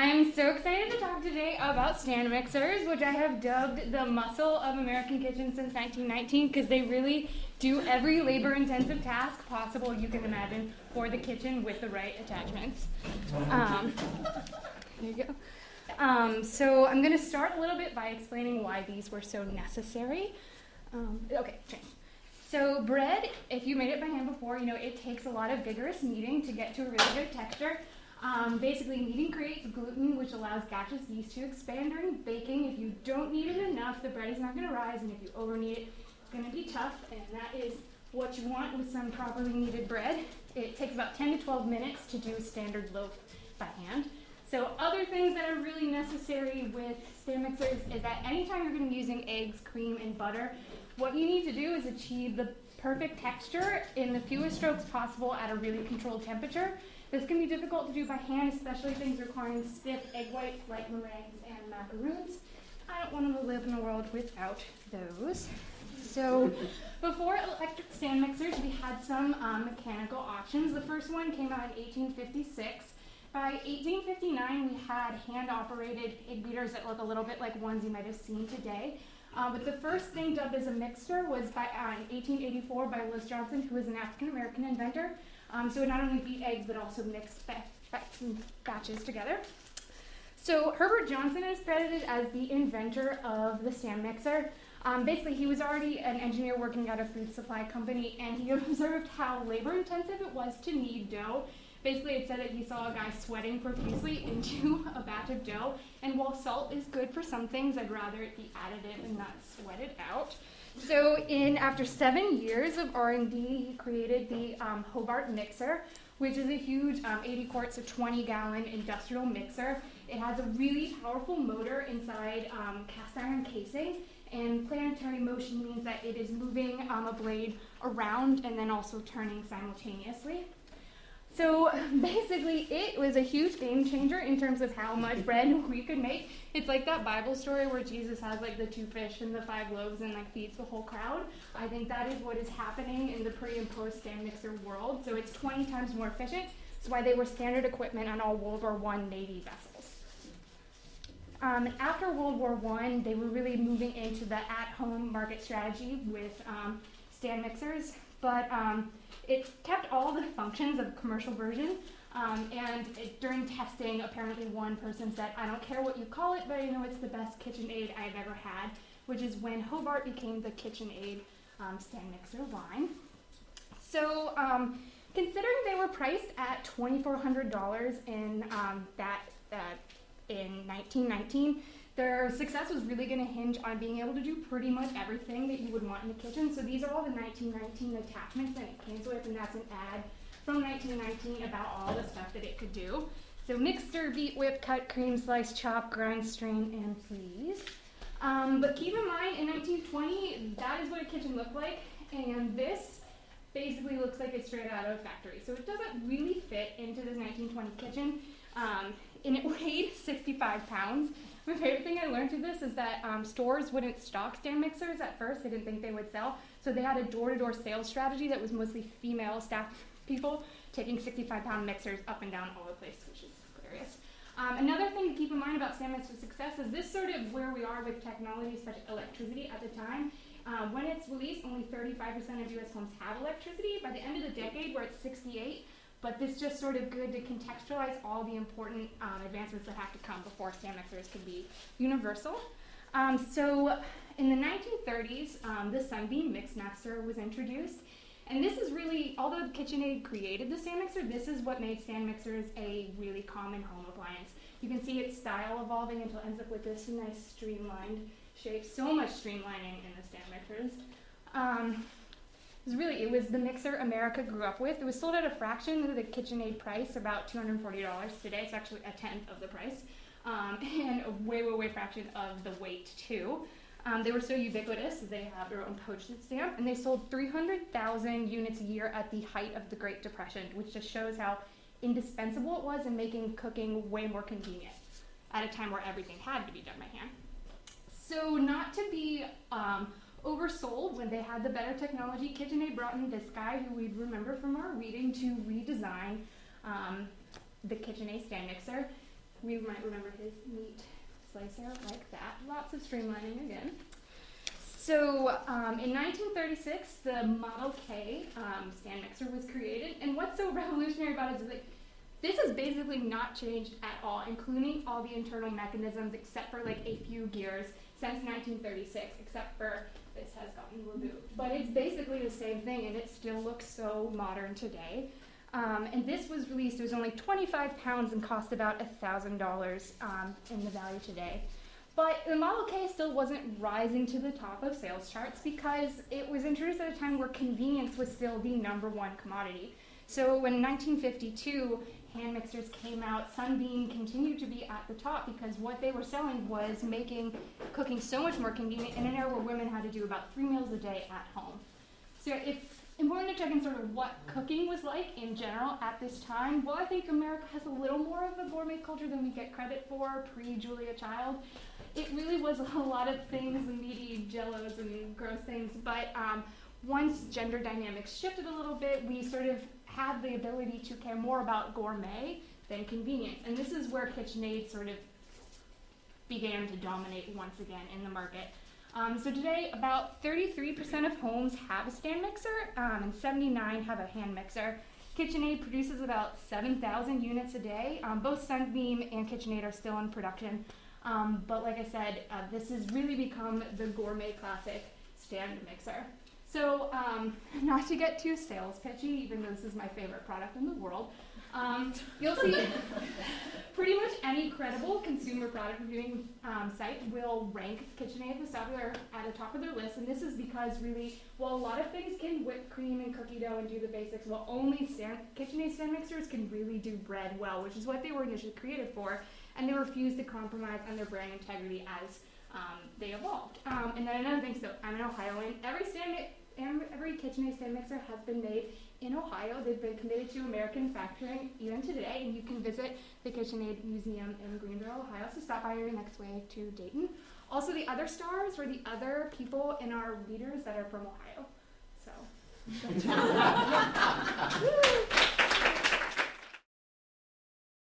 I'm so excited to talk today about stand mixers, which I have dubbed the muscle of American kitchens since 1919, because they really do every labor-intensive task possible you can imagine for the kitchen with the right attachments. There you go. So I'm going to start a little bit by explaining why these were so necessary. Okay. So bread, if you made it by hand before, you know it takes a lot of vigorous kneading to get to a really good texture. Basically, kneading creates gluten, which allows gaseous yeast to expand during baking. If you don't knead it enough, the bread is not going to rise, and if you over-knead it, it's going to be tough, and that is what you want with some properly kneaded bread. It takes about 10 to 12 minutes to do a standard loaf by hand. So other things that are really necessary with stand mixers is that anytime you're going to be using eggs, cream, and butter, what you need to do is achieve the perfect texture in the fewest strokes possible at a really controlled temperature. This can be difficult to do by hand, especially things requiring stiff egg whites like meringues and macaroons. I don't want to live in a world without those. So before electric stand mixers, we had some mechanical options. The first one came out in 1856. By 1859, we had hand-operated egg beaters that look a little bit like ones you might have seen today. But the first thing dubbed as a mixer was in 1884 by Liz Johnson, who was an African-American inventor. So it not only beat eggs, but also mixed batches together. So Herbert Johnson is credited as the inventor of the stand mixer. Basically, he was already an engineer working at a food supply company, and he observed how labor-intensive it was to knead dough. Basically, it said that he saw a guy sweating profusely into a batch of dough, and while salt is good for some things, I'd rather it be additive and not sweated out. So after 7 years of R&D, he created the Hobart mixer, which is a huge 80 quarts of 20-gallon industrial mixer. It has a really powerful motor inside cast iron casing, and planetary motion means that it is moving a blade around and then also turning simultaneously. So basically, it was a huge game changer in terms of how much bread we could make. It's like that Bible story where Jesus has like the 2 fish and the 5 loaves and like feeds the whole crowd. I think that is what is happening in the pre and post stand mixer world. So it's 20 times more efficient. That's why they were standard equipment on all World War I Navy vessels. After World War I, they were really moving into the at-home market strategy with stand mixers, but it kept all the functions of a commercial version, during testing, apparently one person said, "I don't care what you call it, but I know it's the best KitchenAid I've ever had," which is when Hobart became the KitchenAid stand mixer line. So considering they were priced at $2,400 in 1919, their success was really going to hinge on being able to do pretty much everything that you would want in the kitchen. So these are all the 1919 attachments that it came with, and that's an ad from 1919 about all the stuff that it could do. So mixer, beat, whip, cut, cream, slice, chop, grind, strain, and freeze. But keep in mind, in 1920, that is what a kitchen looked like, and this basically looks like it's straight out of a factory. So it doesn't really fit into this 1920 kitchen, and it weighed 65 pounds. My favorite thing I learned through this is that stores wouldn't stock stand mixers at first. They didn't think they would sell. So they had a door-to-door sales strategy that was mostly female staff people taking 65-pound mixers up and down all the place, which is hilarious. Another thing to keep in mind about stand mixer success is this sort of where we are with technology, such as electricity at the time. When it's released, only 35% of U.S. homes have electricity. By the end of the decade, we're at 68%. But this is just sort of good to contextualize all the important advancements that have to come before stand mixers can be universal. So in the 1930s, the Sunbeam Mixmaster was introduced. And this is really, although KitchenAid created the stand mixer, this is what made stand mixers a really common home appliance. You can see its style evolving until it ends up with this nice streamlined shape. So much streamlining in the stand mixers. It was the mixer America grew up with. It was sold at a fraction of the KitchenAid price, about $240 today. It's actually a tenth of the price, and a way fraction of the weight too. They were so ubiquitous that they have their own postage stamp, and they sold 300,000 units a year at the height of the Great Depression, which just shows how indispensable it was in making cooking way more convenient at a time where everything had to be done by hand. So not to be oversold, when they had the better technology, KitchenAid brought in this guy who we'd remember from our reading to redesign the KitchenAid stand mixer. we might remember his meat slicer like that. Lots of streamlining again. So in 1936, the Model K stand mixer was created, and what's so revolutionary about it is like, this has basically not changed at all, including all the internal mechanisms except for like a few gears since 1936, except for this has gotten removed. But it's basically the same thing, and it still looks so modern today. And this was released, it was only 25 pounds and cost about $1,000 in the value today. But the Model K still wasn't rising to the top of sales charts because it was introduced at a time where convenience was still the #1 commodity. So when 1952 hand mixers came out, Sunbeam continued to be at the top because what they were selling was making cooking so much more convenient in an era where women had to do about 3 meals a day at home. So it's important to check in sort of what cooking was like in general at this time. Well, I think America has a little more of a gourmet culture than we get credit for pre-Julia Child. It really was a lot of things, meaty jellos and gross things, but once gender dynamics shifted a little bit, we sort of had the ability to care more about gourmet than convenience. And this is where KitchenAid sort of began to dominate once again in the market. So today, about 33% of homes have a stand mixer, and 79% have a hand mixer. KitchenAid produces about 7,000 units a day. Both Sunbeam and KitchenAid are still in production. But like I said, this has really become the gourmet classic stand mixer. So not to get too sales pitchy, even though this is my favorite product in the world, you'll see pretty much any credible consumer product reviewing site will rank KitchenAid at the top of their list, and this is because really, while a lot of things can whip cream and cookie dough and do the basics, well, only KitchenAid stand mixers can really do bread well, which is what they were initially created for, and they refused to compromise on their brand integrity as they evolved. And then another thing, so I'm an Ohioan, every KitchenAid stand mixer has been made in Ohio. They've been committed to American manufacturing even today, and you can visit the KitchenAid Museum in Greenville, Ohio, so stop by your next way to Dayton. Also, the other stars were the other people in our leaders that are from Ohio. So.